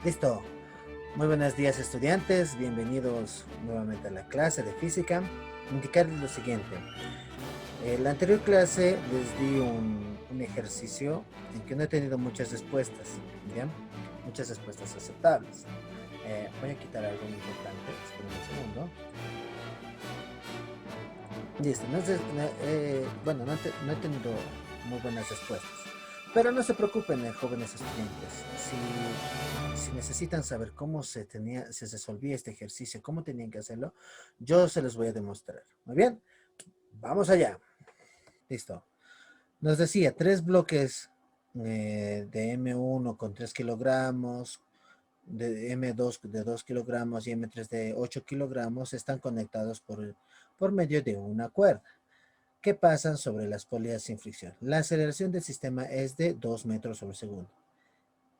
Listo. Muy buenos días, estudiantes. Bienvenidos nuevamente a la clase de física. Indicarles lo siguiente. En la anterior clase les di un ejercicio en que no he tenido muchas respuestas, ¿ya? Muchas respuestas aceptables. Voy a quitar algo importante. Esperen un segundo. Listo. Bueno, no he tenido muy buenas respuestas. Pero no se preocupen, jóvenes estudiantes. Si necesitan saber cómo se resolvía este ejercicio, cómo tenían que hacerlo, yo se los voy a demostrar. Muy bien, vamos allá. Listo. Nos decía, tres bloques de M1 con 3 kilogramos, de M2 de 2 kilogramos y M3 de 8 kilogramos están conectados por medio de una cuerda. ¿Qué pasan sobre las polillas sin fricción? La aceleración del sistema es de 2 metros sobre segundo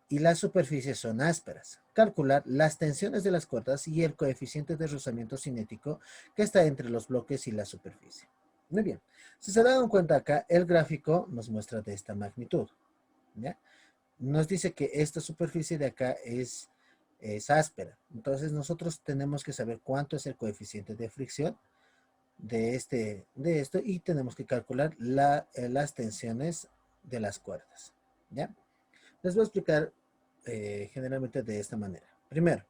y las superficies son ásperas. Calcular las tensiones de las cuerdas y el coeficiente de rozamiento cinético que está entre los bloques y la superficie. Muy bien. Si se dan cuenta acá, el gráfico nos muestra de esta magnitud. ¿Ya? Nos dice que esta superficie de acá es áspera. Entonces nosotros tenemos que saber cuánto es el coeficiente de fricción de esto y tenemos que calcular las tensiones de las cuerdas. ¿Ya? Les voy a explicar generalmente de esta manera. Primero,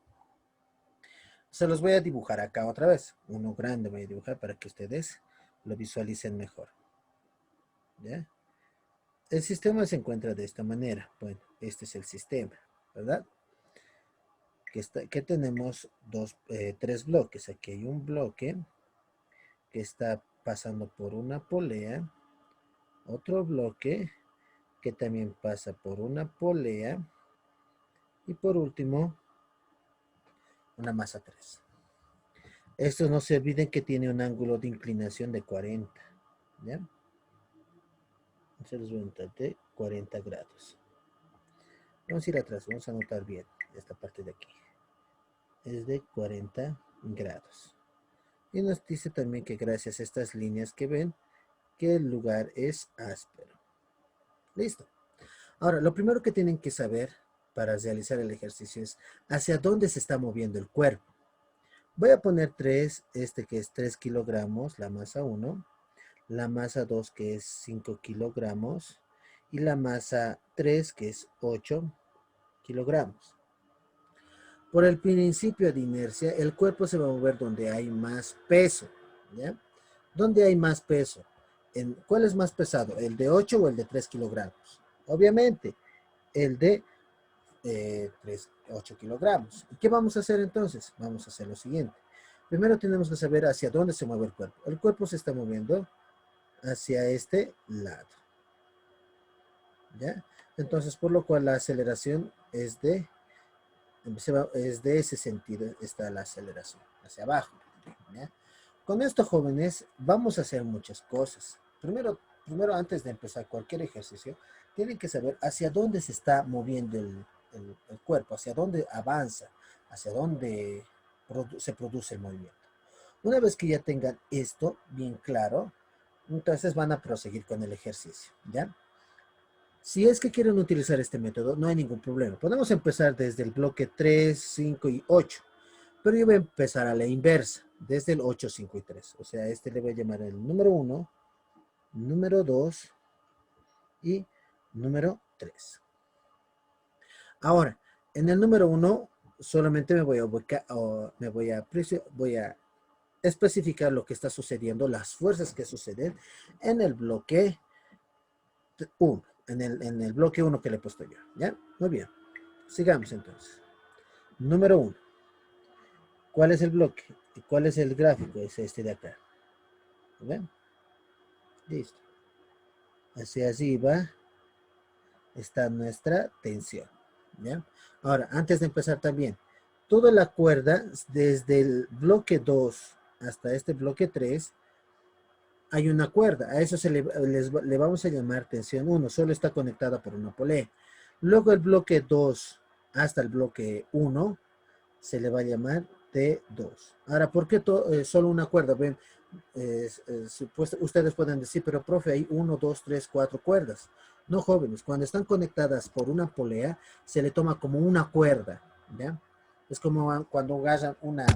se los voy a dibujar acá otra vez. Uno grande voy a dibujar para que ustedes lo visualicen mejor. ¿Ya? El sistema se encuentra de esta manera. Bueno, este es el sistema, ¿verdad? Que tenemos tres bloques. Aquí hay un bloque que está pasando por una polea, otro bloque que también pasa por una polea y por último una masa 3. Estos no se olviden que tiene un ángulo de inclinación de 40, ¿ya? Se los voy a anotar de 40 grados. Vamos a ir atrás, vamos a anotar bien esta parte de aquí. Es de 40 grados. Y nos dice también que gracias a estas líneas que ven, que el lugar es áspero. Listo. Ahora, lo primero que tienen que saber para realizar el ejercicio es hacia dónde se está moviendo el cuerpo. Voy a poner 3, que es 3 kilogramos, la masa 1, la masa 2 que es 5 kilogramos y la masa 3 que es 8 kilogramos. Por el principio de inercia, el cuerpo se va a mover donde hay más peso, ¿ya? ¿Dónde hay más peso? ¿Cuál es más pesado? ¿El de 8 o el de 3 kilogramos? Obviamente, el de 8 kilogramos. ¿Y qué vamos a hacer entonces? Vamos a hacer lo siguiente. Primero tenemos que saber hacia dónde se mueve el cuerpo. El cuerpo se está moviendo hacia este lado. ¿Ya? Entonces, por lo cual la aceleración es de ese sentido, está la aceleración, hacia abajo. ¿Ya? Con esto, jóvenes, vamos a hacer muchas cosas. Primero, antes de empezar cualquier ejercicio, tienen que saber hacia dónde se está moviendo el cuerpo, hacia dónde avanza, hacia dónde se produce el movimiento. Una vez que ya tengan esto bien claro, entonces van a proseguir con el ejercicio, ¿ya? Si es que quieren utilizar este método, no hay ningún problema. Podemos empezar desde el bloque 3, 5 y 8. Pero yo voy a empezar a la inversa, desde el 8, 5 y 3. O sea, este le voy a llamar el número 1, número 2 y número 3. Ahora, en el número 1 solamente voy a especificar lo que está sucediendo, las fuerzas que suceden en el bloque 1, en el bloque 1 que le he puesto yo, ¿ya? Muy bien, sigamos entonces. Número 1, ¿cuál es el bloque? ¿Cuál es el gráfico? Es este de acá. ¿Ven? Listo. Hacia arriba está nuestra tensión, ¿ya? Ahora, antes de empezar también, toda la cuerda, desde el bloque 2 hasta este bloque 3, hay una cuerda. A eso le vamos a llamar tensión 1. Solo está conectada por una polea. Luego el bloque 2 hasta el bloque 1 se le va a llamar T2. Ahora, ¿por qué solo una cuerda? Ven, ustedes pueden decir, pero profe, hay 1, 2, 3, 4 cuerdas. No, jóvenes, cuando están conectadas por una polea, se le toma como una cuerda. ¿ya? Es como cuando agarran una,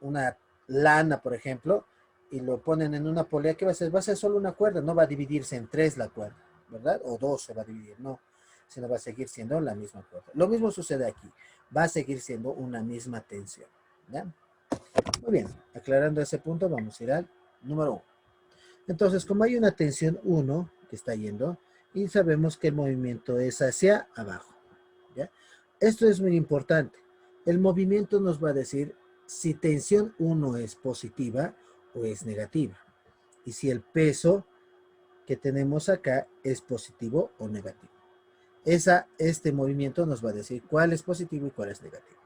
una lana, por ejemplo, y lo ponen en una polea, ¿qué va a ser? Va a ser solo una cuerda, no va a dividirse en tres la cuerda, ¿verdad? O dos se va a dividir, no, sino va a seguir siendo la misma cuerda. Lo mismo sucede aquí, va a seguir siendo una misma tensión, ¿ya? Muy bien, aclarando ese punto, vamos a ir al número 1. Entonces, como hay una tensión 1 que está yendo, y sabemos que el movimiento es hacia abajo, ¿ya? Esto es muy importante. El movimiento nos va a decir si tensión 1 es positiva o es negativa. Y si el peso que tenemos acá es positivo o negativo. Este movimiento nos va a decir cuál es positivo y cuál es negativo.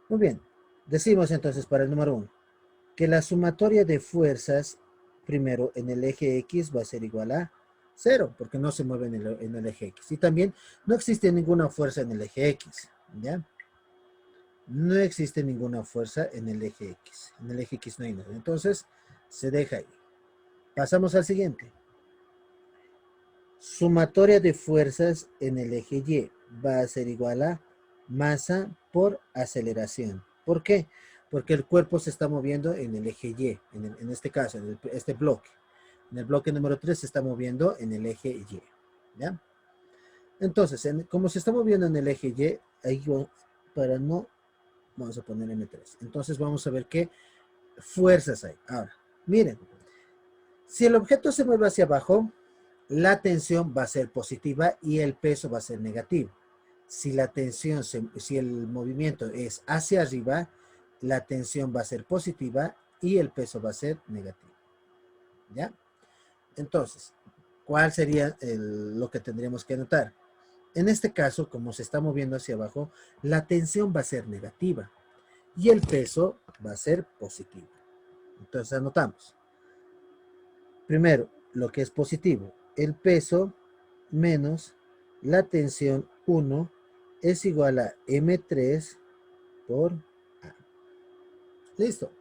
Muy bien, decimos entonces para el número 1 que la sumatoria de fuerzas, primero en el eje X va a ser igual a 0, porque no se mueve en el eje X. Y también no existe ninguna fuerza en el eje X, ¿ya? No existe ninguna fuerza en el eje X. En el eje X no hay nada. Entonces, se deja ahí. Pasamos al siguiente. Sumatoria de fuerzas en el eje Y va a ser igual a masa por aceleración. ¿Por qué? Porque el cuerpo se está moviendo en el eje Y, en este caso, en este bloque. En el bloque número 3 se está moviendo en el eje Y. ¿Ya? Entonces, como se está moviendo en el eje Y, ahí para no, vamos a poner M3. Entonces vamos a ver qué fuerzas hay. Ahora, miren, si el objeto se mueve hacia abajo, la tensión va a ser positiva y el peso va a ser negativo. Si la tensión, si el movimiento es hacia arriba, la tensión va a ser positiva y el peso va a ser negativo. ¿Ya? Entonces, ¿cuál sería lo que tendríamos que anotar? En este caso, como se está moviendo hacia abajo, la tensión va a ser negativa y el peso va a ser positivo. Entonces anotamos. Primero, lo que es positivo, el peso menos la tensión 1 es igual a M3 por A. Listo.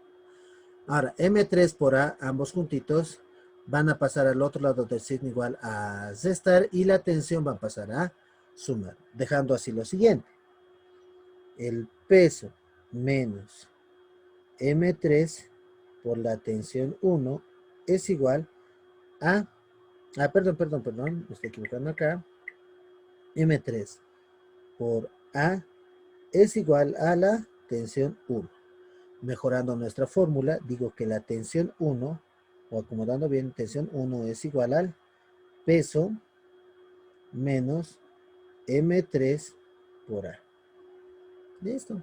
Ahora, M3 por A, ambos juntitos, van a pasar al otro lado del signo igual a restar y la tensión va a pasar a sumar, dejando así lo siguiente. El peso menos M3 por la tensión 1 es igual a perdón, me estoy equivocando acá. M3 por A es igual a la tensión 1. Mejorando nuestra fórmula, digo que la tensión 1, o acomodando bien, tensión 1 es igual al peso menos M3 por A. Listo.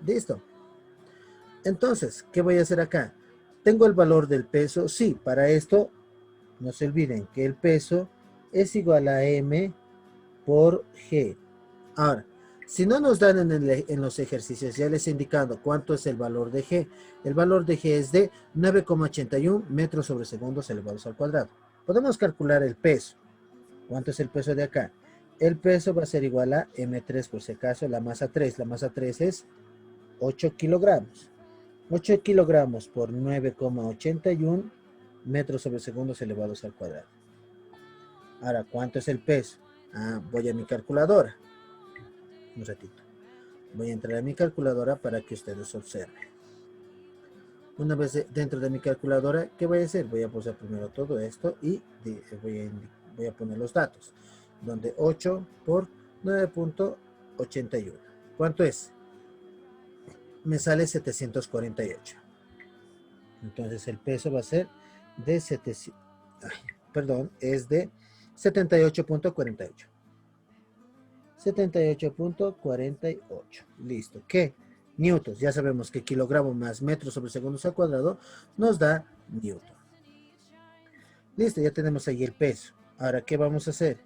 Listo. Entonces, ¿qué voy a hacer acá? ¿Tengo el valor del peso? Sí, para esto no se olviden que el peso es igual a M por G. Ahora, si no nos dan en los ejercicios, ya les he indicado cuánto es el valor de G. El valor de G es de 9,81 metros sobre segundos elevados al cuadrado. Podemos calcular el peso. ¿Cuánto es el peso de acá? El peso va a ser igual a M3 por si acaso, la masa 3. La masa 3 es 8 kilogramos. 8 kilogramos por 9,81 metros sobre segundos elevados al cuadrado. Ahora, ¿cuánto es el peso? Voy a mi calculadora. Un ratito. Voy a entrar a mi calculadora para que ustedes observen. Una vez dentro de mi calculadora, ¿qué voy a hacer? Voy a poner primero todo esto y voy a poner los datos. Donde 8 por 9,81. ¿Cuánto es? Me sale 748. Entonces el peso va a ser de 700, es de 78,48. 78,48. Listo. ¿Qué? Newtons. Ya sabemos que kilogramo más metros sobre segundos al cuadrado nos da newton. Listo, ya tenemos ahí el peso. Ahora, ¿qué vamos a hacer?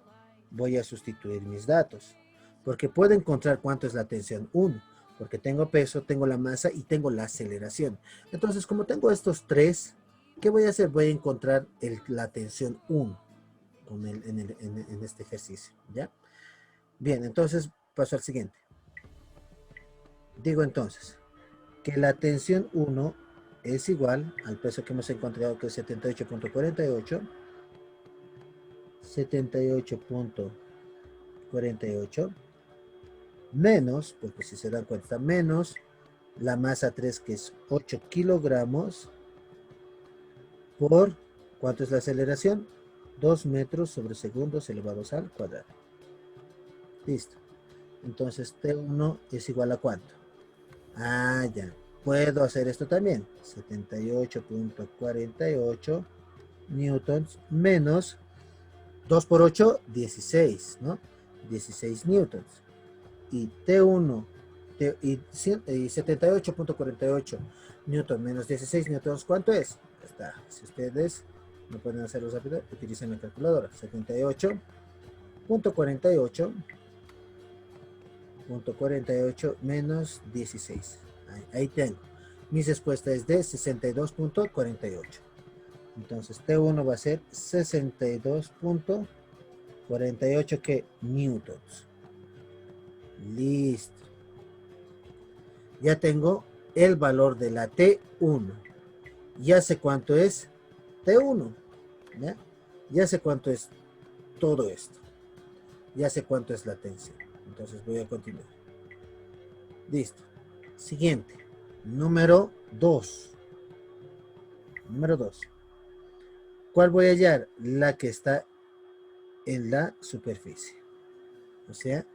Voy a sustituir mis datos. Porque puedo encontrar cuánto es la tensión 1. Porque tengo peso, tengo la masa y tengo la aceleración. Entonces, como tengo estos tres, ¿qué voy a hacer? Voy a encontrar la tensión 1 en este ejercicio. ¿Ya? Bien, entonces paso al siguiente. Digo entonces que la tensión 1 es igual al peso que hemos encontrado que es 78,48. 78.48 menos, porque si se dan cuenta, menos la masa 3 que es 8 kilogramos por, ¿cuánto es la aceleración? 2 metros sobre segundos elevados al cuadrado. Listo. Entonces T1 es igual a ¿cuánto? Ah, ya. Puedo hacer esto también. 78.48 newtons menos 2 por 8, 16, ¿no? 16 newtons. Y T1 y 78.48 newtons menos 16 newtons, ¿cuánto es? Está. Si ustedes no pueden hacerlo rápido, utilicen la calculadora. 78.48 menos 16. Ahí tengo. Mi respuesta es de 62.48. Entonces T1 va a ser 62.48 que newtons. Listo. Ya tengo el valor de la T1. Ya sé cuánto es T1. ¿Ya? Ya sé cuánto es todo esto. Ya sé cuánto es la tensión. Entonces voy a continuar. Listo. Siguiente. Número 2. Número 2. ¿Cuál voy a hallar? La que está en la superficie. O sea,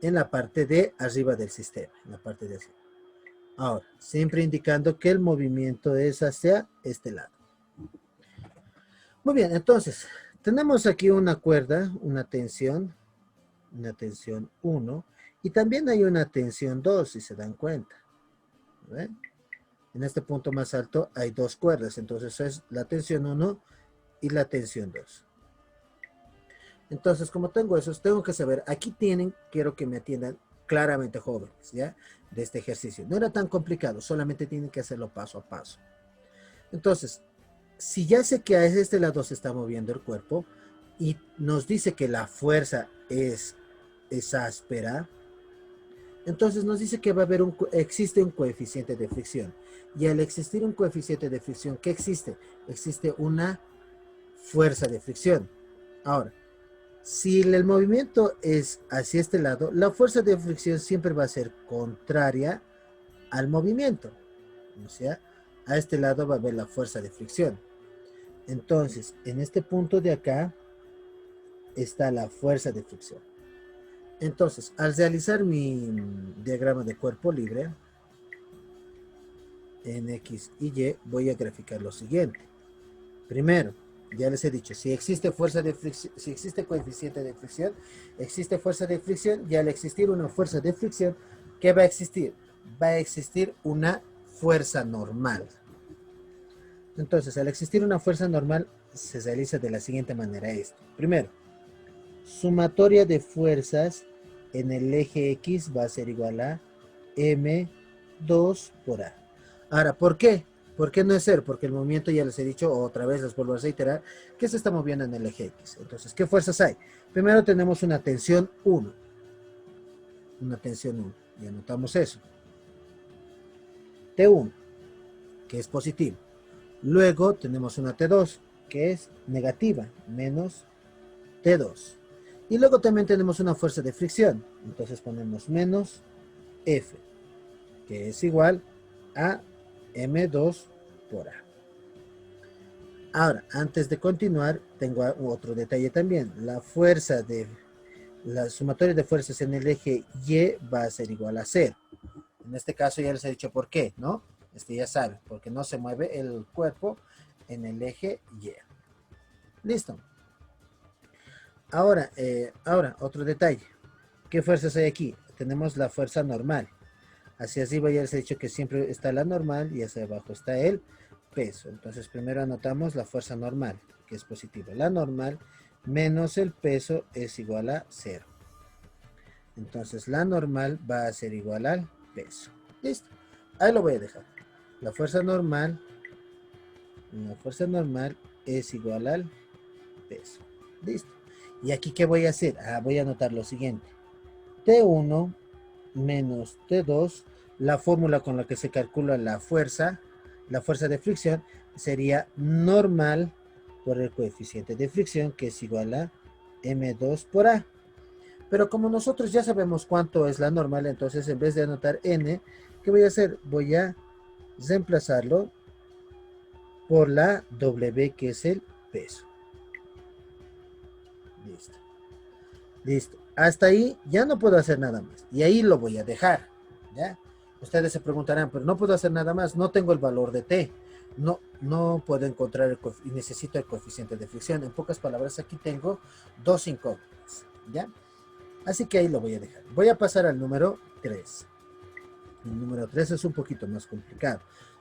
en la parte de arriba del sistema. En la parte de arriba. Ahora, siempre indicando que el movimiento es hacia este lado. Muy bien, entonces, tenemos aquí una cuerda, una tensión 1, y también hay una tensión 2, si se dan cuenta. ¿Ven? En este punto más alto hay dos cuerdas, entonces es la tensión 1 y la tensión 2. Entonces, como tengo eso, tengo que saber, aquí quiero que me atiendan claramente jóvenes, ¿ya? De este ejercicio. No era tan complicado, solamente tienen que hacerlo paso a paso. Entonces, si ya sé que a este lado se está moviendo el cuerpo y nos dice que la fuerza es áspera, entonces nos dice que va a haber existe un coeficiente de fricción. Y al existir un coeficiente de fricción, ¿qué existe? Existe una fuerza de fricción. Ahora, si el movimiento es hacia este lado, la fuerza de fricción siempre va a ser contraria al movimiento. O sea, a este lado va a haber la fuerza de fricción. Entonces, en este punto de acá está la fuerza de fricción. Entonces, al realizar mi diagrama de cuerpo libre, en X y Y, voy a graficar lo siguiente. Primero, ya les he dicho, si existe fuerza de fricción, si existe coeficiente de fricción, existe fuerza de fricción, y al existir una fuerza de fricción, ¿qué va a existir? Va a existir una fuerza normal. Entonces, al existir una fuerza normal, se realiza de la siguiente manera esto. Primero, sumatoria de fuerzas en el eje X va a ser igual a M2 por A. Ahora, ¿por qué? ¿Por qué no es 0? Porque el movimiento, ya les he dicho, otra vez les vuelvo a reiterar, que se está moviendo en el eje X. Entonces, ¿qué fuerzas hay? Primero tenemos una tensión 1. Una tensión 1. Y anotamos eso. T1, que es positivo. Luego tenemos una T2, que es negativa, menos T2. Y luego también tenemos una fuerza de fricción. Entonces ponemos menos F, que es igual a M2 por A. Ahora, antes de continuar, tengo otro detalle también. La sumatoria de fuerzas en el eje Y va a ser igual a 0. En este caso ya les he dicho por qué, ¿no? Ya saben, porque no se mueve el cuerpo en el eje Y. Listo. Ahora, otro detalle. ¿Qué fuerzas hay aquí? Tenemos la fuerza normal. Hacia arriba ya les he dicho que siempre está la normal y hacia abajo está el peso. Entonces primero anotamos la fuerza normal, que es positiva. La normal menos el peso es igual a 0. Entonces la normal va a ser igual al peso. Listo. Ahí lo voy a dejar. La fuerza normal es igual al peso. Listo. ¿Y aquí qué voy a hacer? Voy a anotar lo siguiente. T1 menos T2, la fórmula con la que se calcula la fuerza de fricción sería normal por el coeficiente de fricción, que es igual a M2 por A. Pero como nosotros ya sabemos cuánto es la normal, entonces en vez de anotar N, ¿qué voy a hacer? Voy a reemplazarlo por la W, que es el peso. Listo. Listo. Hasta ahí ya no puedo hacer nada más. Y ahí lo voy a dejar. ¿Ya? Ustedes se preguntarán, pero no puedo hacer nada más. No tengo el valor de T. No puedo encontrar y necesito el coeficiente de fricción. En pocas palabras, aquí tengo dos incógnitas. ¿Ya? Así que ahí lo voy a dejar. Voy a pasar al número 3. El número 3 es un poquito más complicado.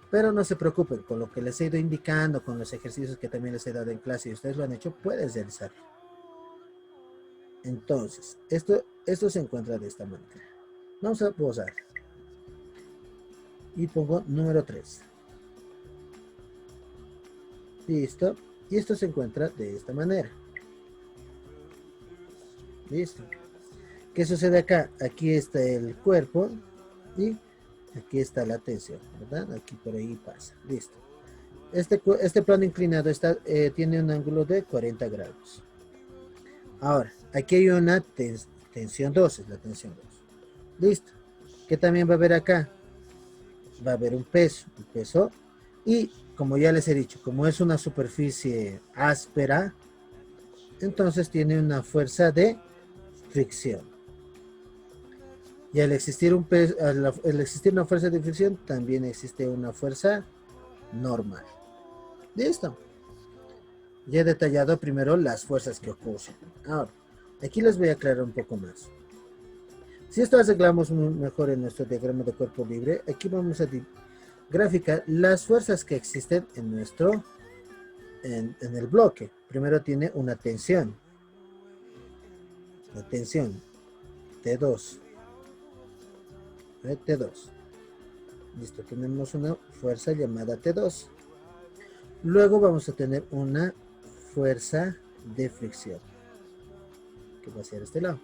Pero no se preocupen, con lo que les he ido indicando, con los ejercicios que también les he dado en clase y ustedes lo han hecho, puedes realizarlo. Entonces, esto se encuentra de esta manera. Vamos a pausar. Y pongo número 3. Listo. Y esto se encuentra de esta manera. Listo. ¿Qué sucede acá? Aquí está el cuerpo y aquí está la tensión, ¿verdad? Aquí por ahí pasa. Listo. Este plano inclinado tiene un ángulo de 40 grados. Ahora, aquí hay una tensión 2, es la tensión 2. Listo. ¿Qué también va a haber acá? Va a haber un peso. Y como ya les he dicho, como es una superficie áspera, entonces tiene una fuerza de fricción. Y al existir una fuerza de fricción, también existe una fuerza normal. Listo. Ya he detallado primero las fuerzas que ocurren. Ahora, aquí les voy a aclarar un poco más. Si esto arreglamos mejor en nuestro diagrama de cuerpo libre, aquí vamos a graficar las fuerzas que existen en el bloque. Primero tiene una tensión. La tensión T2. T2. Listo, tenemos una fuerza llamada T2. Luego vamos a tener una fuerza de fricción, que va a ser este lado.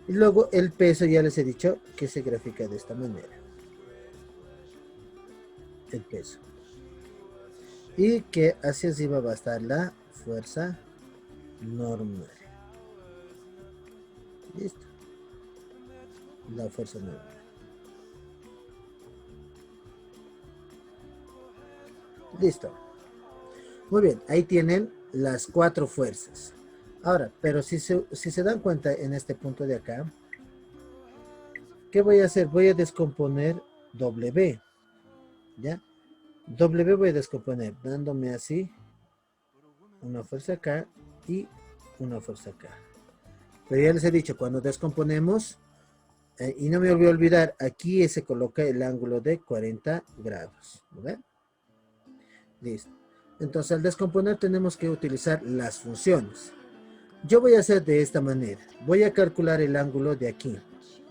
Y luego el peso, ya les he dicho que se grafica de esta manera. El peso. Y que hacia arriba va a estar la fuerza normal. Listo. La fuerza normal. Listo. Muy bien, ahí tienen las 4 fuerzas. Ahora, pero si se dan cuenta en este punto de acá, ¿qué voy a hacer? Voy a descomponer W. ¿Ya? W voy a descomponer dándome así una fuerza acá y una fuerza acá. Pero ya les he dicho, cuando descomponemos, y no me voy a olvidar, aquí se coloca el ángulo de 40 grados. ¿Verdad? Listo. Entonces al descomponer tenemos que utilizar las funciones. Yo voy a hacer de esta manera. Voy a calcular el ángulo de aquí.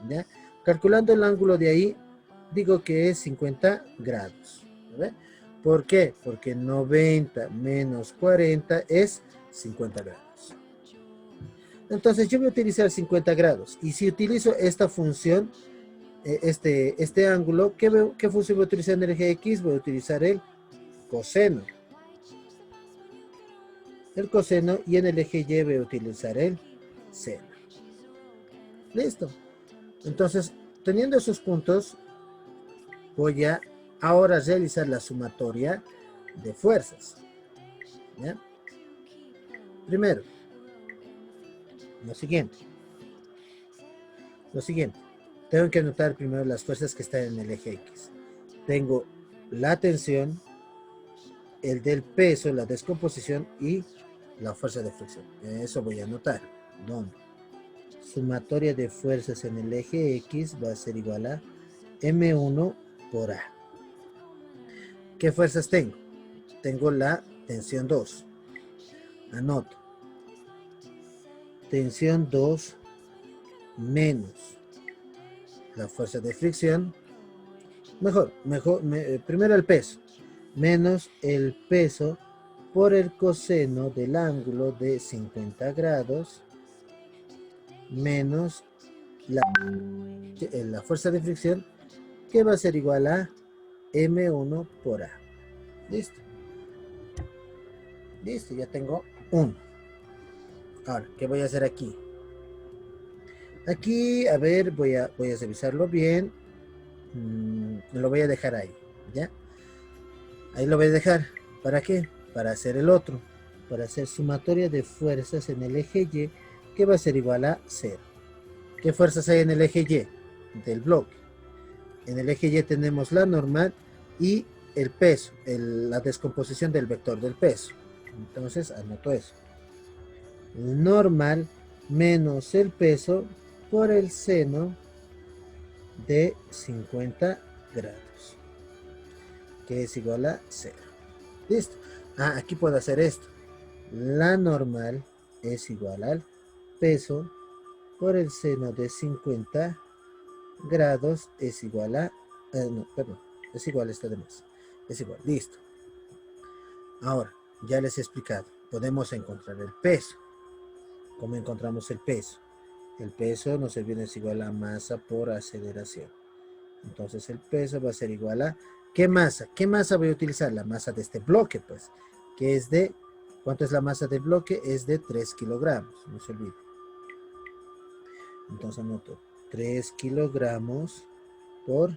¿Ya? Calculando el ángulo de ahí, digo que es 50 grados. ¿Verdad? ¿Por qué? Porque 90 menos 40 es 50 grados. Entonces yo voy a utilizar 50 grados. Y si utilizo esta función, este ángulo, ¿qué función voy a utilizar en el eje X? Voy a utilizar el coseno. El coseno, y en el eje Y voy a utilizar el seno. Listo. Entonces, teniendo esos puntos, voy a ahora realizar la sumatoria de fuerzas. ¿Ya? Primero, lo siguiente, tengo que anotar primero las fuerzas que están en el eje X. Tengo la tensión, el del peso, la descomposición y la fuerza de fricción. Eso voy a anotar. ¿Dónde? Sumatoria de fuerzas en el eje X va a ser igual a M1 por A. ¿Qué fuerzas tengo? Tengo la tensión 2. Anoto. Tensión 2 menos la fuerza de fricción. Primero el peso. Menos el peso por el coseno del ángulo de 50 grados menos la fuerza de fricción, que va a ser igual a M1 por A. Listo. Listo, ya tengo 1. Ahora, ¿qué voy a hacer aquí? Aquí, a ver, voy a revisarlo bien. Lo voy a dejar ahí, ¿ya? Ahí lo voy a dejar. ¿Para qué? Para hacer el otro. Para hacer sumatoria de fuerzas en el eje Y, que va a ser igual a 0. ¿Qué fuerzas hay en el eje Y? Del bloque. En el eje Y tenemos la normal y el peso, la descomposición del vector del peso. Entonces anoto eso. Normal menos el peso por el seno de 50 grados, que es igual a 0. Listo. Aquí puedo hacer esto. La normal es igual al peso por el seno de 50 grados es igual a... no, perdón, es igual a esto de más. Es igual, listo. Ahora, ya les he explicado. Podemos encontrar el peso. ¿Cómo encontramos el peso? El peso nos viene es igual a masa por aceleración. Entonces el peso va a ser igual a... ¿Qué masa? ¿Qué masa voy a utilizar? La masa de este bloque, pues. Que es de... ¿Cuánto es la masa del bloque? Es de 3 kilogramos. No se olvide. Entonces anoto 3 kilogramos por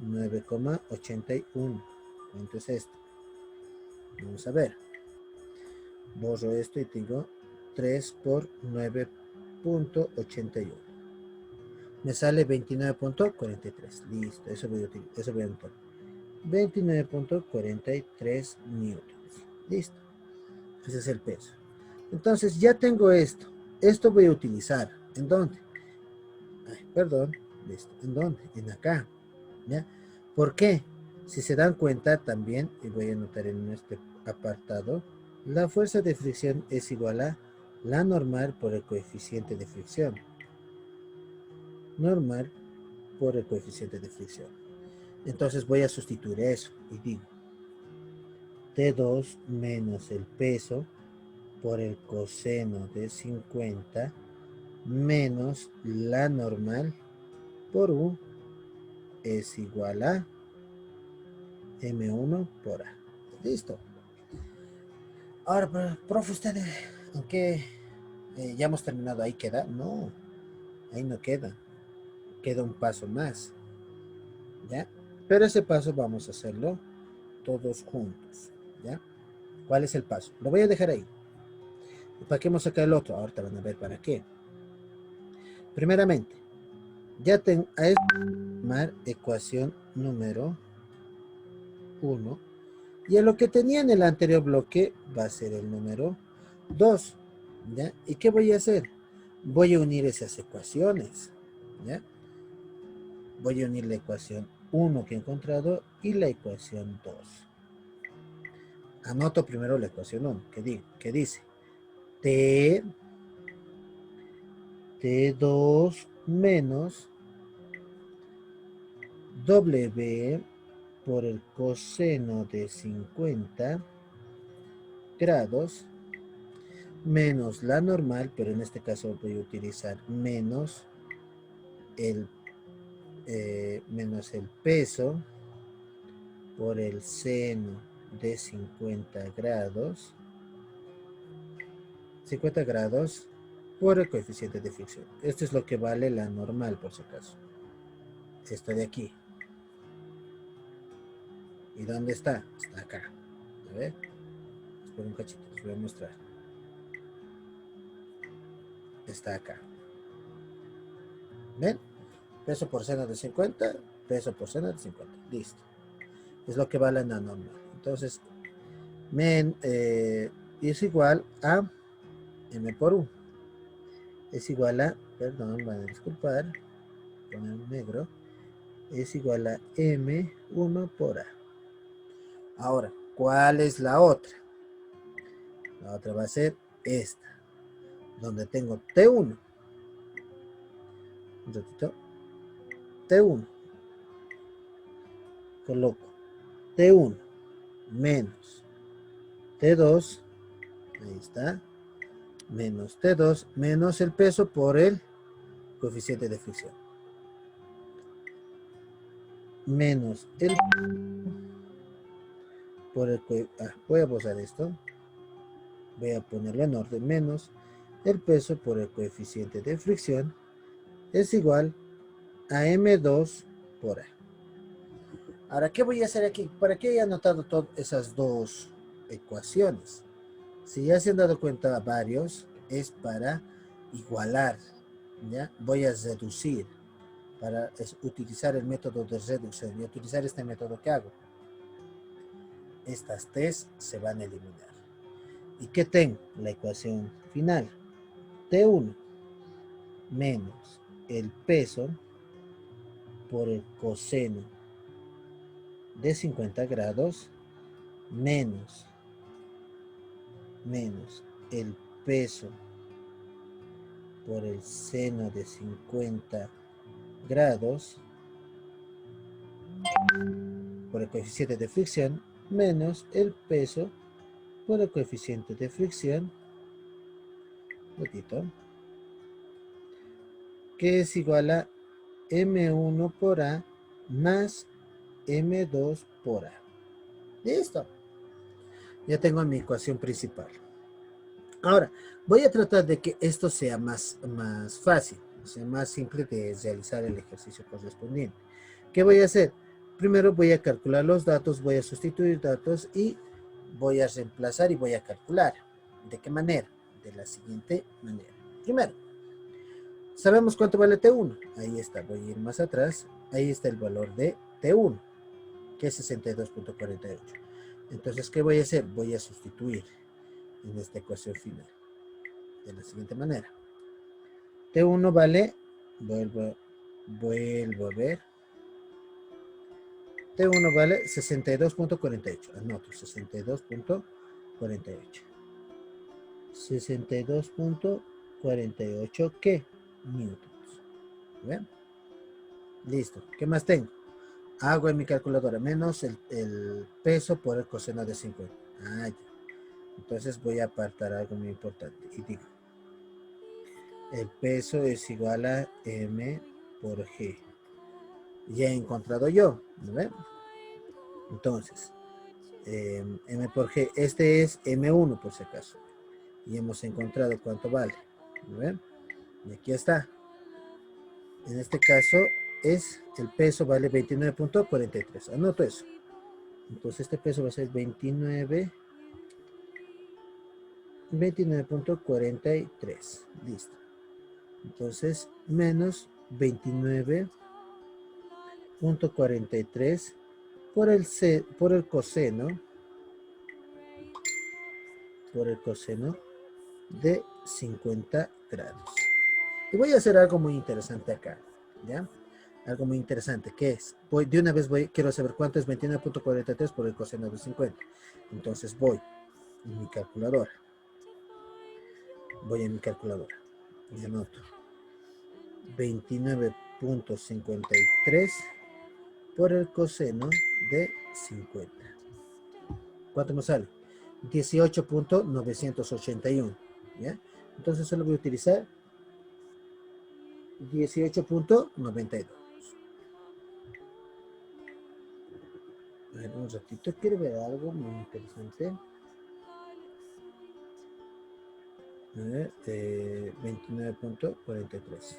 9,81. ¿Cuánto es esto? Vamos a ver. Borro esto y tengo 3 por 9,81. Me sale 29,43. Listo, eso voy a anotar. 29,43 newtons. Listo. Ese es el peso. Entonces ya tengo esto. Esto voy a utilizar. ¿En dónde? Ay, perdón. Listo. ¿En dónde? En acá. ¿Ya? ¿Por qué? Si se dan cuenta también, y voy a anotar en este apartado, la fuerza de fricción es igual a la normal por el coeficiente de fricción. Normal por el coeficiente de fricción. Entonces voy a sustituir eso y digo T2 menos el peso por el coseno de 50 menos la normal por U es igual a M1 por A. Listo. Ahora, profe, ¿usted en qué? ¿Ya hemos terminado? ¿Ahí queda? No, ahí no queda. Queda un paso más, ¿ya? Pero ese paso vamos a hacerlo todos juntos, ¿ya? ¿Cuál es el paso? Lo voy a dejar ahí. ¿Para qué hemos sacado el otro? Ahorita van a ver para qué. Primeramente, ya tengo a llamar ecuación número 1. Y a lo que tenía en el anterior bloque va a ser el número 2. ¿Ya? ¿Y qué voy a hacer? Voy a unir esas ecuaciones. ¿Ya? Voy a unir la ecuación 1 que he encontrado y la ecuación 2. Anoto primero la ecuación 1, que dice T2 menos W por el coseno de 50 grados menos la normal, pero en este caso voy a utilizar menos el peso por el seno de 50 grados por el coeficiente de fricción. Esto es lo que vale la normal, por si acaso. Esto de aquí. ¿Y dónde está? Está acá. A ver. Espera un cachito, les voy a mostrar. Está acá. ¿Ven? Peso por seno de 50, peso por seno de 50. Listo. Es lo que vale la normal. Entonces, es igual a M por U. Es igual a, perdón, van a disculpar, poner negro, es igual a M1 por A. Ahora, ¿cuál es la otra? La otra va a ser esta, donde tengo T1. Un ratito. T1. Coloco T1 menos T2. Ahí está. Menos T2 menos el peso por el coeficiente de fricción. Menos el por el voy a borrar esto. Voy a ponerlo en orden. Menos el peso por el coeficiente de fricción es igual a M2 por A. Ahora, ¿qué voy a hacer aquí? ¿Para qué he anotado todas esas dos ecuaciones? Si ya se han dado cuenta varios, es para igualar, ¿ya? Voy a reducir, para utilizar el método de reducción y utilizar este método que hago. Estas tres se van a eliminar. ¿Y qué tengo? La ecuación final. T1 menos el peso por el coseno de 50 grados menos el peso por el seno de 50 grados por el coeficiente de fricción menos el peso por el coeficiente de fricción, repito, que es igual a M1 por A más M2 por A. Listo. Ya tengo mi ecuación principal. Ahora, voy a tratar de que esto sea más fácil, o sea, más simple de realizar el ejercicio correspondiente. ¿Qué voy a hacer? Primero voy a calcular los datos, voy a sustituir datos y voy a reemplazar y voy a calcular. ¿De qué manera? De la siguiente manera. Primero, sabemos cuánto vale T1. Ahí está, voy a ir más atrás. Ahí está el valor de T1, que es 62.48. Entonces, ¿qué voy a hacer? Voy a sustituir en esta ecuación final de la siguiente manera. T1 vale, vuelvo a ver, T1 vale 62.48. Anoto, 62.48. 62.48 ¿qué? Newtons. ¿Ven? Listo. ¿Qué más tengo? Hago en mi calculadora menos el peso por el coseno de 50. Ah, ya. Entonces voy a apartar algo muy importante y digo, el peso es igual a M por G. Ya he encontrado yo, ¿no ven? Entonces, M por G, este es M1 por si acaso. Y hemos encontrado cuánto vale, ¿no ven? Y aquí está. En este caso, el peso vale 29.43. Anoto eso. Entonces este peso va a ser 29.43. Listo. Entonces, menos 29.43 por el coseno de 50 grados. Y voy a hacer algo muy interesante acá, ¿ya? Algo muy interesante, ¿qué es? Quiero saber cuánto es 29.43 por el coseno de 50. Entonces voy en mi calculadora. Y anoto 29.53 por el coseno de 50. ¿Cuánto me sale? 18.981. ¿Ya? Entonces solo voy a utilizar 18.92. A ver, un ratito, quiero ver algo muy interesante. A ver, 29.43.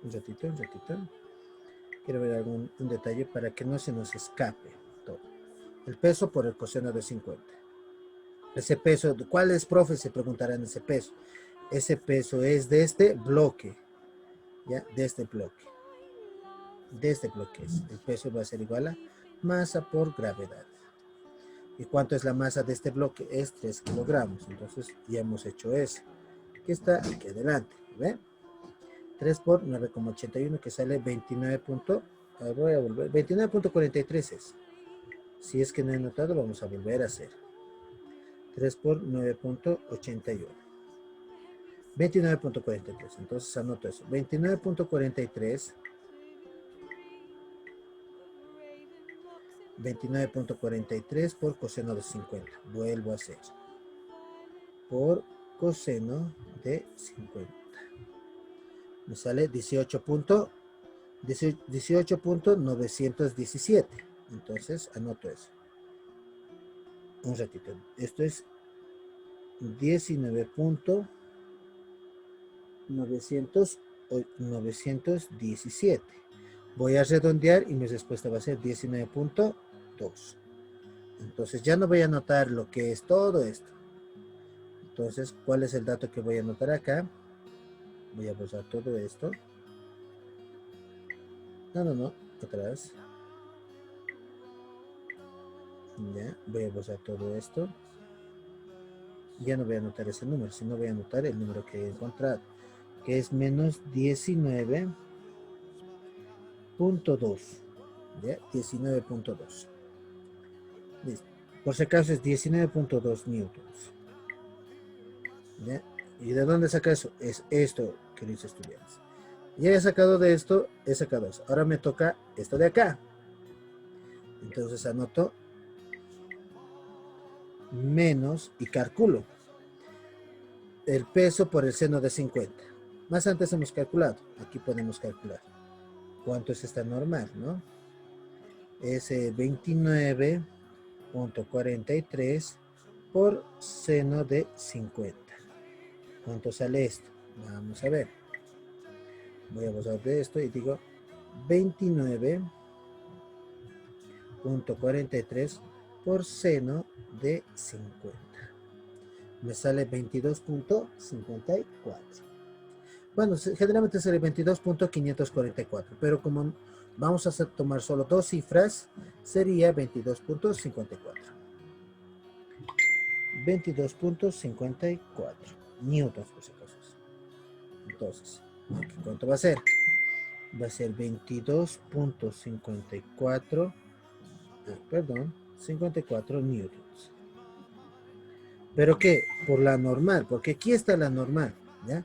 Un ratito. Quiero ver un detalle para que no se nos escape todo. El peso por el coseno de 50. Ese peso, ¿cuál es, profe? Se preguntarán ese peso. Ese peso es de este bloque, ¿ya? De este bloque es. El peso va a ser igual a masa por gravedad. ¿Y cuánto es la masa de este bloque? Es 3 kilogramos. Entonces ya hemos hecho eso, que está aquí adelante. ¿Ven? 3 por 9,81 que sale 29. Voy a volver. 29.43 es. Si es que no he notado, vamos a volver a hacer. 3 por 9.81. 29.43. Entonces anoto eso. 29.43. 29.43 por coseno de 50. Vuelvo a hacer. Por coseno de 50. Me sale 18.917. Entonces anoto eso. Un ratito. Esto es 19.917. Voy a redondear y mi respuesta va a ser 19.2. Entonces ya no voy a anotar lo que es todo esto. Entonces, ¿cuál es el dato que voy a anotar acá? Voy a borrar todo esto. No, atrás. Ya, voy a borrar todo esto. Ya no voy a anotar ese número, sino voy a anotar el número que he encontrado, que es menos 19.2. ¿Ya? 19.2. Listo. Por si acaso es 19.2 newtons. ¿Ya? ¿Y de dónde saca eso? Es esto, queridos estudiantes. Ya he sacado de esto, he sacado eso. Ahora me toca esto de acá. Entonces anoto menos y calculo el peso por el seno de 50. Más antes hemos calculado. Aquí podemos calcular cuánto es esta normal, ¿no? Es 29.43 por seno de 50. ¿Cuánto sale esto? Vamos a ver. Voy a borrar de esto y digo 29.43 por seno de 50. Me sale 22.54. Bueno, generalmente sale 22.544, pero como vamos a tomar solo dos cifras, sería 22.54. 22.54 newtons por si acaso. Entonces, ¿cuánto va a ser? Va a ser 22.54, perdón, 54 newtons. ¿Pero qué? Por la normal, porque aquí está la normal, ¿ya?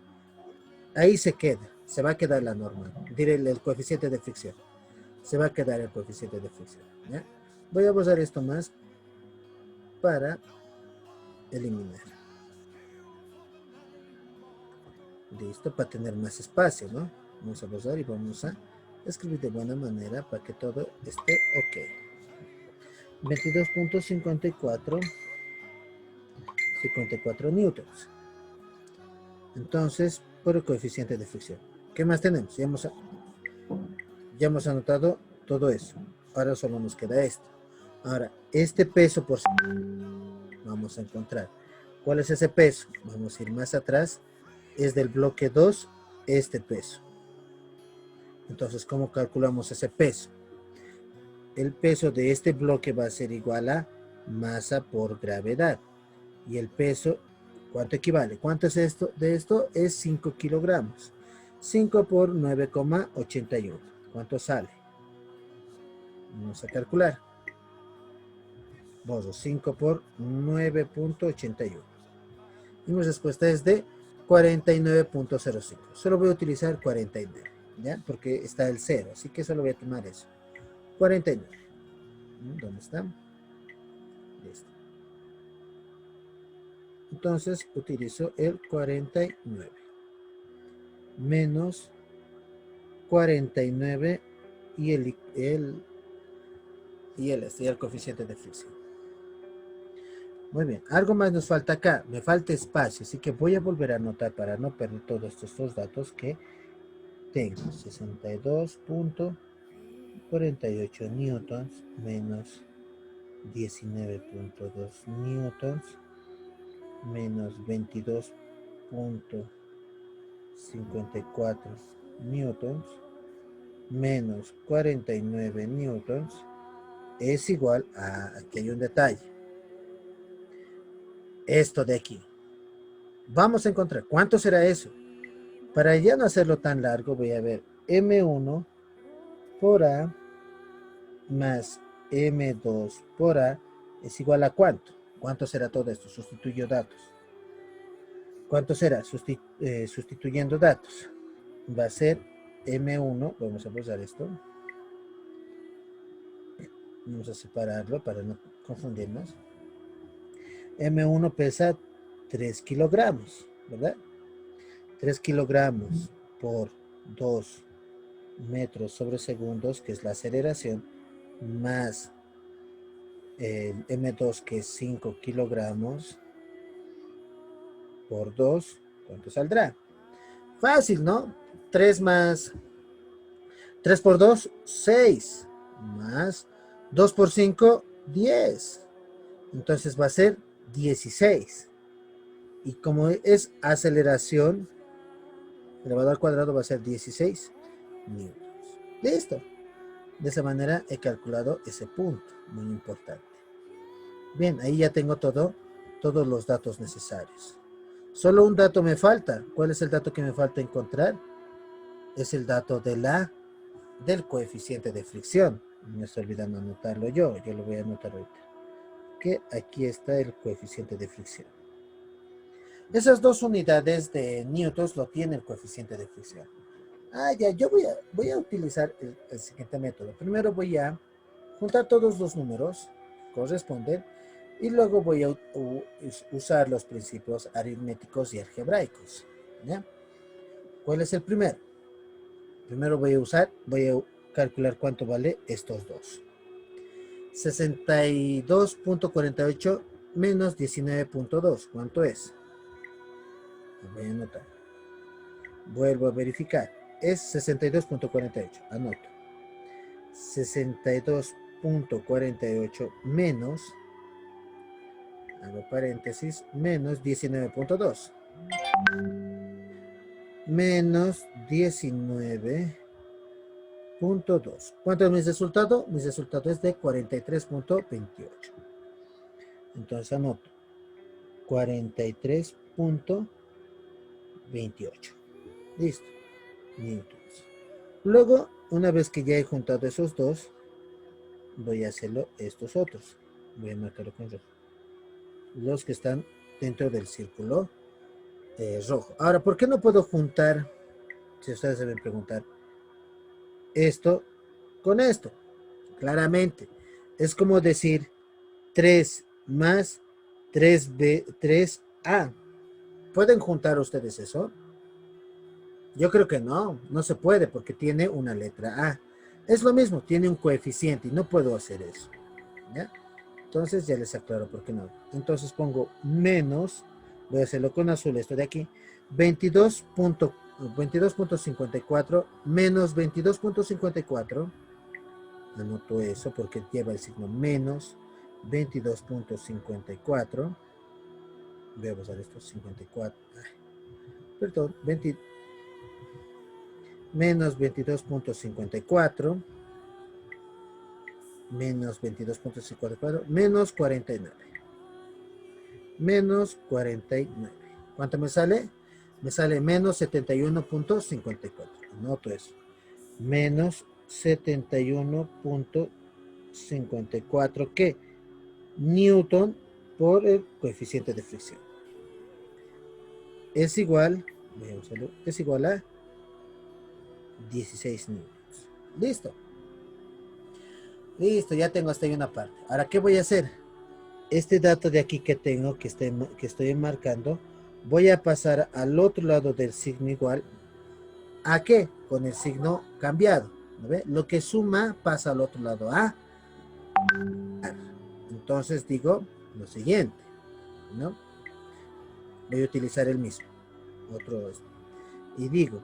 Ahí se queda, se va a quedar la normal. Diré el coeficiente de fricción. Se va a quedar el coeficiente de fricción, ¿ya? Voy a borrar esto más para eliminar. Listo, para tener más espacio, ¿no? Vamos a borrar y vamos a escribir de buena manera para que todo esté ok. 22.54 newtons. Entonces, por el coeficiente de fricción. ¿Qué más tenemos? Ya hemos anotado todo eso. Ahora solo nos queda esto. Ahora, este peso por... Vamos a encontrar. ¿Cuál es ese peso? Vamos a ir más atrás. Es del bloque 2 este peso. Entonces, ¿cómo calculamos ese peso? El peso de este bloque va a ser igual a masa por gravedad. Y el peso, ¿cuánto equivale? ¿Cuánto es esto? De esto es 5 kilogramos. 5 por 9,81. ¿Cuánto sale? Vamos a calcular. Borro 5 por 9.81. Y mi respuesta es de 49.05. Solo voy a utilizar 49, ¿ya? Porque está el 0, así que solo voy a tomar eso. 49. ¿Dónde está? Listo. Entonces utilizo el 49 menos 49 y el coeficiente de fricción. Muy bien, algo más nos falta acá, me falta espacio, así que voy a volver a anotar para no perder todos estos dos datos que tengo. 62.48 newtons menos 19.2 newtons menos 22.54 newtons menos 49 newtons es igual a, aquí hay un detalle, esto de aquí. Vamos a encontrar, ¿cuánto será eso? Para ya no hacerlo tan largo, voy a ver M1 por A más M2 por A es igual a ¿cuánto? ¿Cuánto será todo esto? Sustituyo datos. ¿Cuánto será? Sustituyendo datos. Va a ser M1, vamos a usar esto. Vamos a separarlo para no confundirnos. M1 pesa 3 kilogramos, ¿verdad? 3 kilogramos por 2 metros sobre segundos, que es la aceleración, más el M2, que es 5 kilogramos, por 2, ¿cuánto saldrá? Fácil, ¿no? 3 más 3 por 2, 6. Más 2 por 5, 10. Entonces va a ser 16. Y como es aceleración, elevado al cuadrado va a ser 16 newtons. Listo. De esa manera he calculado ese punto, muy importante. Bien, ahí ya tengo todos los datos necesarios. Solo un dato me falta. ¿Cuál es el dato que me falta encontrar? Es el dato del coeficiente de fricción. Me estoy olvidando anotarlo yo lo voy a anotar ahorita. Que aquí está el coeficiente de fricción. Esas dos unidades de newtons lo tiene el coeficiente de fricción. Ya, yo voy a utilizar el siguiente método. Primero voy a juntar todos los números que corresponden y luego voy a usar los principios aritméticos y algebraicos. ¿Ya? ¿Cuál es el primero? Primero voy a calcular cuánto vale estos dos. 62.48 menos 19.2. ¿Cuánto es? Lo voy a anotar. Vuelvo a verificar. Es 62.48. Anoto. 62.48 menos, hago paréntesis, menos 19.2. Menos 19.2. ¿Cuánto es mi resultado? Mi resultado es de 43.28. Entonces anoto 43.28. Listo. Newtons. Luego, una vez que ya he juntado esos dos, voy a hacerlo estos otros. Voy a marcarlo con rojo. Los que están dentro del círculo rojo. Ahora, ¿por qué no puedo juntar, si ustedes deben preguntar, esto con esto? Claramente, es como decir 3 más 3A. ¿Pueden juntar ustedes eso? Yo creo que no se puede porque tiene una letra A. Es lo mismo, tiene un coeficiente y no puedo hacer eso. ¿Ya? Entonces ya les aclaro por qué no. Entonces pongo menos, voy a hacerlo con azul, esto de aquí, 22.54 menos 22.54. Anoto eso porque lleva el signo menos 22.54. Voy a usar esto, 54. Perdón, menos 22.54 menos 22.54 menos 49. Menos 49. ¿Cuánto me sale? Me sale menos 71.54. Anoto eso. Menos 71.54. ¿Qué? Newton por el coeficiente de fricción. Es igual, voy a usarlo, es igual a 16 newtons. Listo. Listo, ya tengo hasta ahí una parte. Ahora, ¿qué voy a hacer? Este dato de aquí que tengo, que estoy marcando, voy a pasar al otro lado del signo igual. ¿A qué? Con el signo cambiado. ¿No ve? Lo que suma pasa al otro lado. Entonces digo lo siguiente, ¿no? Voy a utilizar el mismo. Otro. Y digo,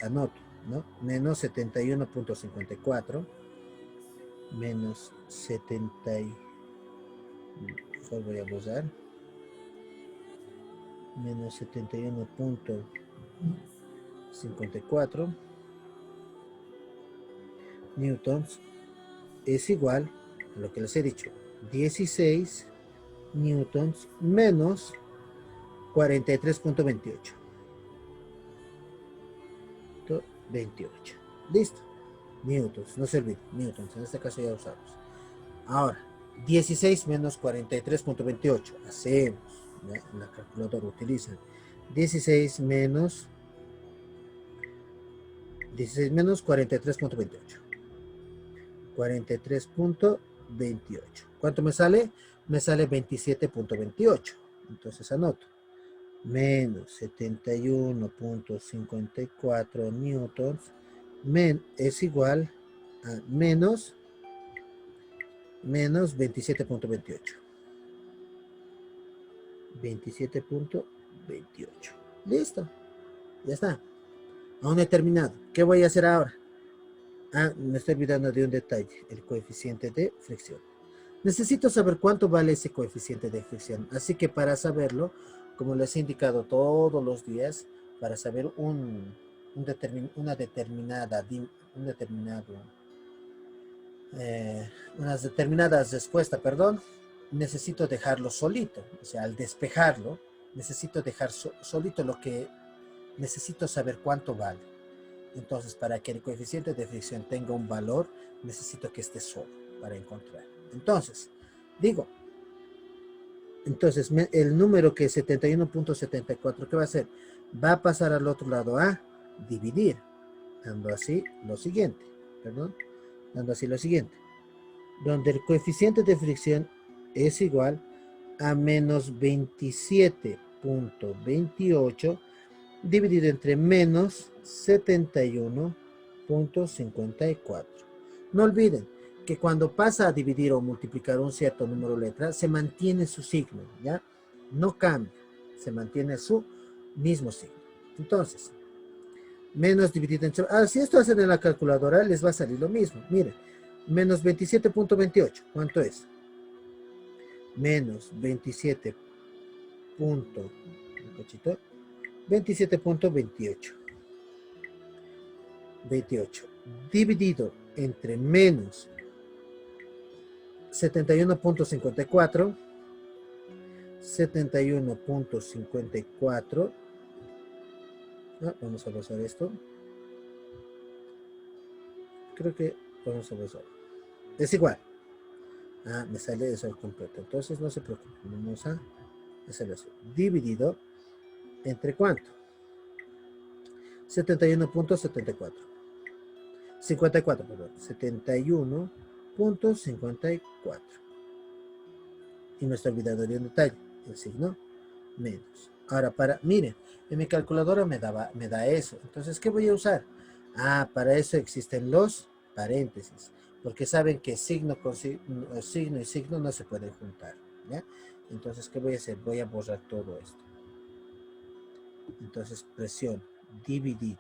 anoto, ¿no? Menos 71.54. Menos 70. Mejor voy a borrar. Menos 71.54 newtons es igual a lo que les he dicho, 16 newtons menos 43.28. 28. Listo. Newtons, no se olvide, newtons, en este caso ya usamos. Ahora, 16 menos 43.28. Hacemos, ¿ya? En la calculadora utilizan 16 menos 43.28. 43.28. ¿Cuánto me sale? Me sale 27.28. Entonces anoto. Menos 71.54 newtons es igual a menos 27.28. 27.28. 28. Listo. Ya está. Aún he terminado. ¿Qué voy a hacer ahora? Ah, me estoy olvidando de un detalle. El coeficiente de fricción. Necesito saber cuánto vale ese coeficiente de fricción. Así que para saberlo, como les he indicado todos los días, para saber un determinado unas determinadas respuestas, perdón, necesito dejarlo solito. O sea, al despejarlo, necesito dejar solito lo que necesito saber cuánto vale. Entonces, para que el coeficiente de fricción tenga un valor, necesito que esté solo para encontrar. Entonces, digo, el número que es 71.74, ¿qué va a hacer? Va a pasar al otro lado a dividir, dando así lo siguiente, perdón, dando así lo siguiente, donde el coeficiente de fricción es igual a menos 27.28 dividido entre menos 71.54. No olviden que cuando pasa a dividir o multiplicar un cierto número de letras, se mantiene su signo, ¿ya? No cambia, se mantiene su mismo signo. Entonces, menos dividido entre... si esto hacen en la calculadora, les va a salir lo mismo. Miren, menos 27.28, ¿cuánto es? Menos 27.28. 28 dividido entre menos 71.54. 71.54. Vamos a pasar esto. Creo que vamos a pasar. Es igual. Me sale eso al completo. Entonces no se preocupen. Vamos a hacerlo así. Dividido entre ¿cuánto? 71.74. 54, perdón. 71.54. Y no está olvidando de un detalle. El signo menos. Ahora, miren, en mi calculadora me da eso. Entonces, ¿qué voy a usar? Para eso existen los paréntesis. Porque saben que signo y signo no se pueden juntar. ¿Ya? Entonces, ¿qué voy a hacer? Voy a borrar todo esto. Entonces, presión dividido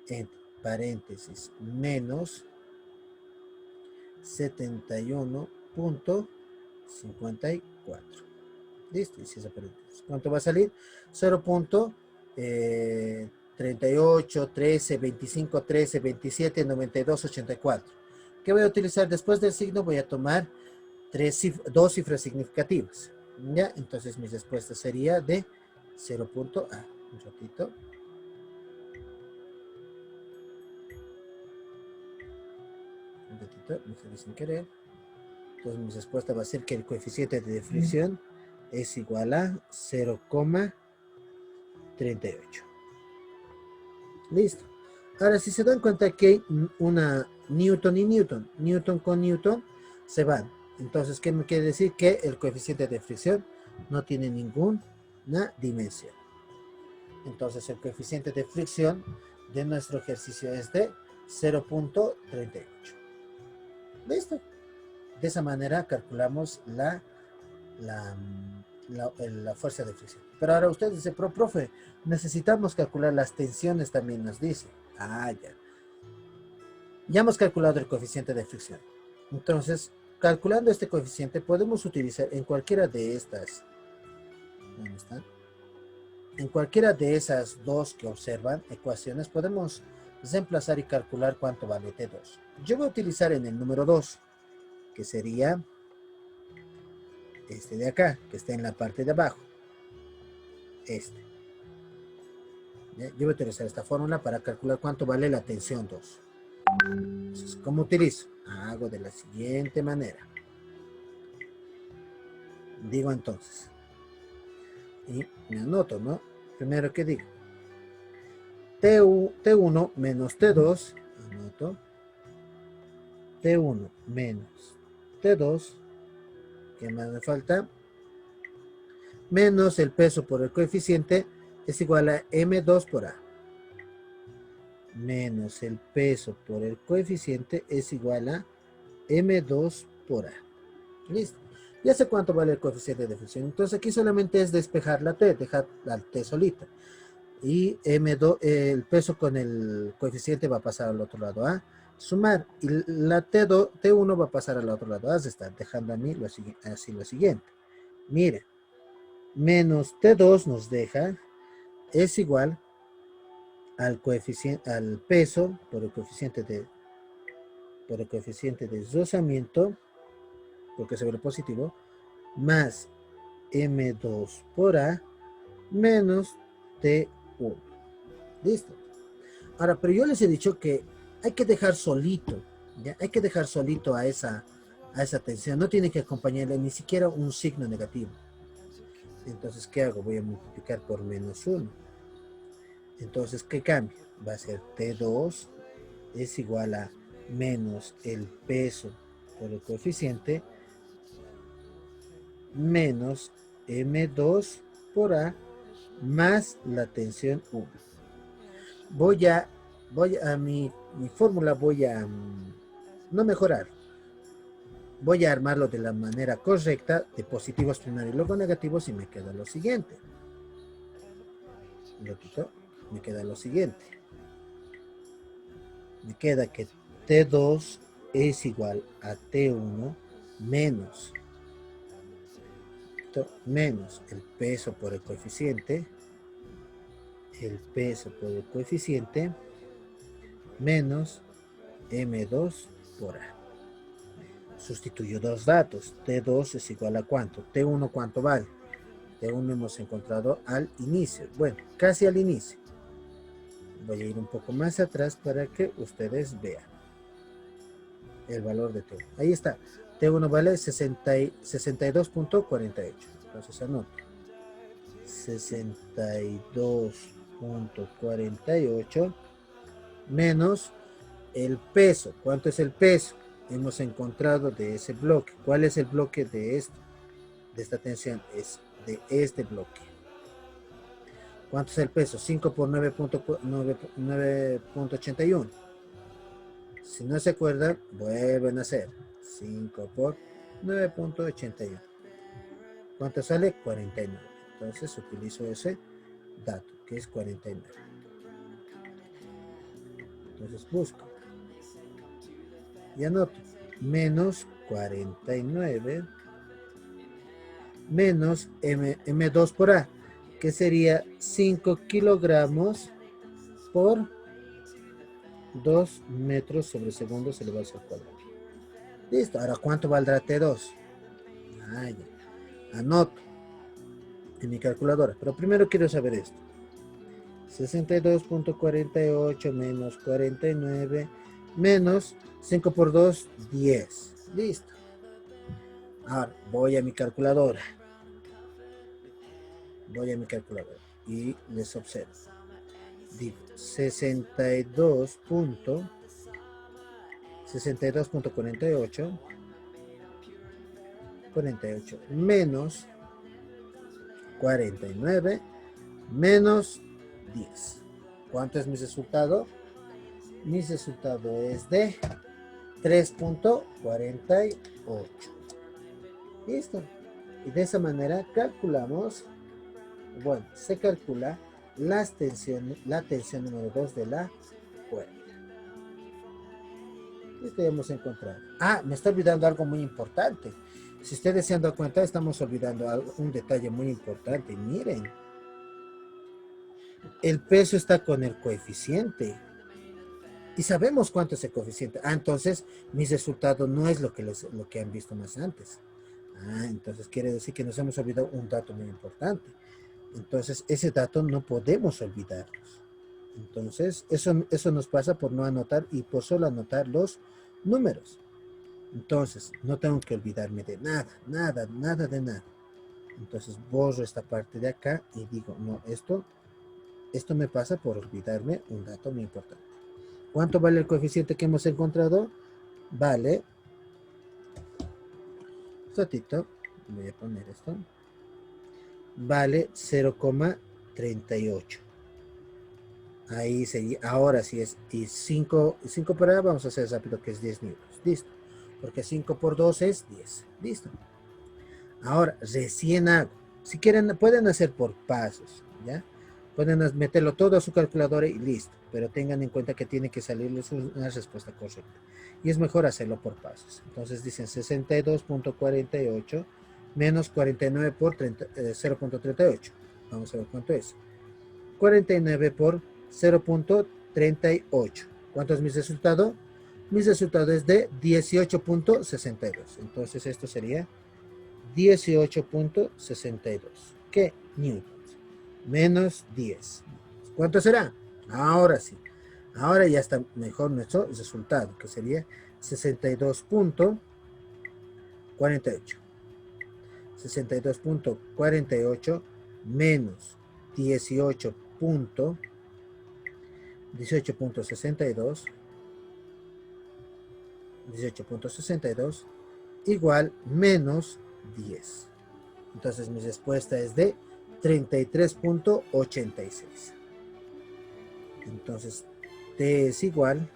entre paréntesis menos 71.54. Listo, y si es paréntesis. ¿Cuánto va a salir? 0.38, 13, 25, 13, 27, 92, 84. ¿Qué voy a utilizar después del signo? Voy a tomar dos cifras significativas. ¿Ya? Entonces mi respuesta sería de 0. Un ratito. Un ratito, me salí sin querer. Entonces mi respuesta va a ser que el coeficiente de fricción es igual a 0,38. Listo. Ahora, si se dan cuenta que hay una Newton y Newton, Newton con Newton, se van. Entonces, ¿qué me quiere decir? Que el coeficiente de fricción no tiene ninguna dimensión. Entonces, el coeficiente de fricción de nuestro ejercicio es de 0,38. Listo. De esa manera calculamos la fuerza de fricción. Pero ahora ustedes dicen, profe, necesitamos calcular las tensiones también, nos dice. Ya. Ya hemos calculado el coeficiente de fricción. Entonces, calculando este coeficiente, podemos utilizar en cualquiera de estas. ¿Dónde están? En cualquiera de esas dos que observan, ecuaciones, podemos reemplazar y calcular cuánto vale T2. Yo voy a utilizar en el número 2, que sería este de acá, que está en la parte de abajo. Este. Yo voy a utilizar esta fórmula para calcular cuánto vale la tensión 2. Entonces, ¿cómo utilizo? Hago de la siguiente manera. Digo entonces. Y me anoto, ¿no? Primero que digo. T1 menos T2. Anoto. T1 menos T2. ¿Qué más me falta? Menos el peso por el coeficiente es igual a M2 por A. Menos el peso por el coeficiente es igual a M2 por A. Listo. Ya sé cuánto vale el coeficiente de fricción. Entonces aquí solamente es despejar la T, dejar la T solita. Y el peso con el coeficiente va a pasar al otro lado a sumar. Y la T1 va a pasar al otro lado a restar, dejando a mí así lo siguiente. Mire, menos T2 nos deja, es igual al coeficiente, al peso por el coeficiente de deslizamiento, porque se ve positivo, más M2 por A menos T1. Listo. Ahora, pero yo les he dicho que hay que dejar solito, ¿ya? Hay que dejar solito a esa tensión. No tiene que acompañarle ni siquiera un signo negativo. Entonces, ¿qué hago? Voy a multiplicar por menos 1. Entonces, ¿qué cambia? Va a ser T2 es igual a menos el peso por el coeficiente menos M2 por A más la tensión 1. Voy a mi fórmula, voy a no mejorar. Voy a armarlo de la manera correcta, de positivos primero y luego negativos, y me queda lo siguiente. Lo quito, me queda lo siguiente. Me queda que T2 es igual a T1 menos el peso por el coeficiente, menos M2 por A. Sustituyo dos datos. T2 es igual a ¿cuánto? T1 ¿cuánto vale? T1 hemos encontrado al inicio. Bueno, casi al inicio. Voy a ir un poco más atrás para que ustedes vean el valor de T1. Ahí está. T1 vale 62.48. Entonces anoto. 62.48 menos el peso. ¿Cuánto es el peso? Hemos encontrado de ese bloque. ¿Cuál es el bloque de esto? De esta tensión es de este bloque. ¿Cuánto es el peso? 5 por 9.81. Si no se acuerdan, vuelven a hacer 5 por 9.81. ¿Cuánto sale? 49. Entonces utilizo ese dato, que es 49. Entonces busco y anoto menos 49 menos M2 por A, que sería 5 kilogramos por 2 metros sobre segundos elevado al cuadrado. Listo, ahora ¿cuánto valdrá T2? Ah, ya. Anoto en mi calculadora, pero primero quiero saber esto. 62.48 menos 49 menos 5 por 2, 10. Listo. Ahora voy a mi calculadora. Y les observo. Digo 62.48 menos 49 menos 10. ¿Cuánto es mi resultado? Mi resultado es de 3.48. Listo. Y de esa manera calculamos, bueno, se calcula la tensión número 2 de la cuerda. Listo, ya hemos encontrado. Ah, me está olvidando algo muy importante. Si ustedes se han dado cuenta, estamos olvidando un detalle muy importante. Miren, el peso está con el coeficiente. Y sabemos cuánto es el coeficiente. Ah, entonces mi resultado no es lo que han visto más antes. Ah, entonces quiere decir que nos hemos olvidado un dato muy importante. Entonces ese dato no podemos olvidarlos. Entonces eso nos pasa por no anotar y por solo anotar los números. Entonces no tengo que olvidarme de nada de nada. Entonces borro esta parte de acá y digo, no, esto me pasa por olvidarme un dato muy importante. ¿Cuánto vale el coeficiente que hemos encontrado? Vale, un ratito, voy a poner esto, vale 0,38. Ahí sería, ahora sí es, y 5 por A, vamos a hacer rápido que es 10 newtons, listo, porque 5 por 2 es 10, listo. Ahora, recién hago. Si quieren, pueden hacer por pasos, ¿ya? Pueden meterlo todo a su calculadora y listo, pero tengan en cuenta que tiene que salirles una respuesta correcta. Y es mejor hacerlo por pasos. Entonces dicen 62.48 menos 49 por 0.38. Vamos a ver cuánto es. 49 por 0.38. ¿Cuánto es mi resultado? Mi resultado es de 18.62. Entonces esto sería 18.62. ¿Qué? Newtons. Menos 10. ¿Cuánto será? Ahora sí. Ahora ya está mejor nuestro resultado, que sería 62.48. 62.48 menos 18.62 18.62 igual menos 10. Entonces mi respuesta es de 33.86. Entonces T es igual,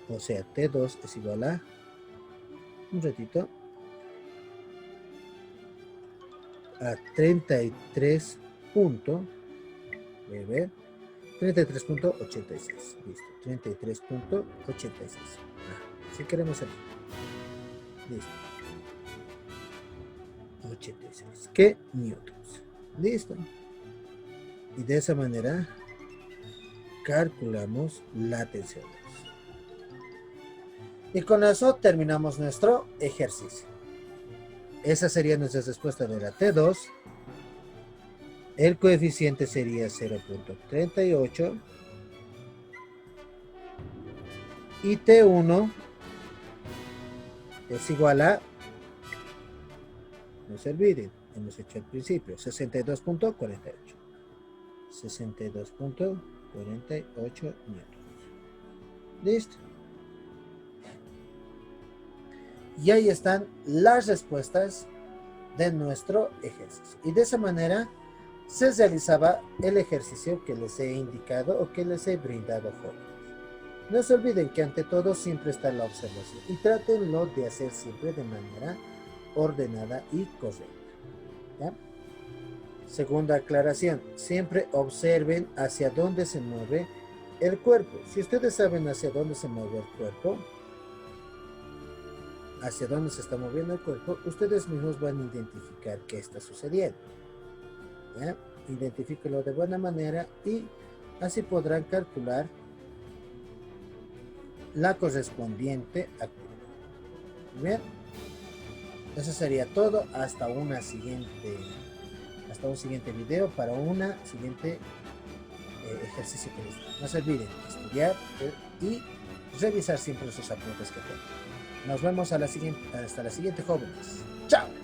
o sea, T2 es igual a, un ratito, a 33. Voy a ver, 33.86. Listo, 33.86. Si queremos salir. Listo. 86. ¿Qué? Newtons. Listo. Y de esa manera calculamos la tensión. Y con eso terminamos nuestro ejercicio. Esa sería nuestra respuesta de la T2. El coeficiente sería 0.38 y T1 es igual a, no se olviden, hemos hecho al principio, 62.48. 62.48 newtons. Listo. Y ahí están las respuestas de nuestro ejercicio. Y de esa manera se realizaba el ejercicio que les he indicado o que les he brindado, jóvenes. No se olviden que ante todo siempre está la observación y trátenlo de hacer siempre de manera ordenada y correcta. ¿Ya? Segunda aclaración, siempre observen hacia dónde se mueve el cuerpo. Si ustedes saben hacia dónde se mueve el cuerpo, hacia dónde se está moviendo el cuerpo, ustedes mismos van a identificar qué está sucediendo. ¿Ya? Identifíquenlo de buena manera y así podrán calcular la correspondiente actividad. Bien, eso sería todo. Hasta un siguiente video para una siguiente ejercicio que les doy. No se olviden estudiar y revisar siempre sus apuntes que tengan. Nos vemos hasta la siguiente, jóvenes. ¡Chao!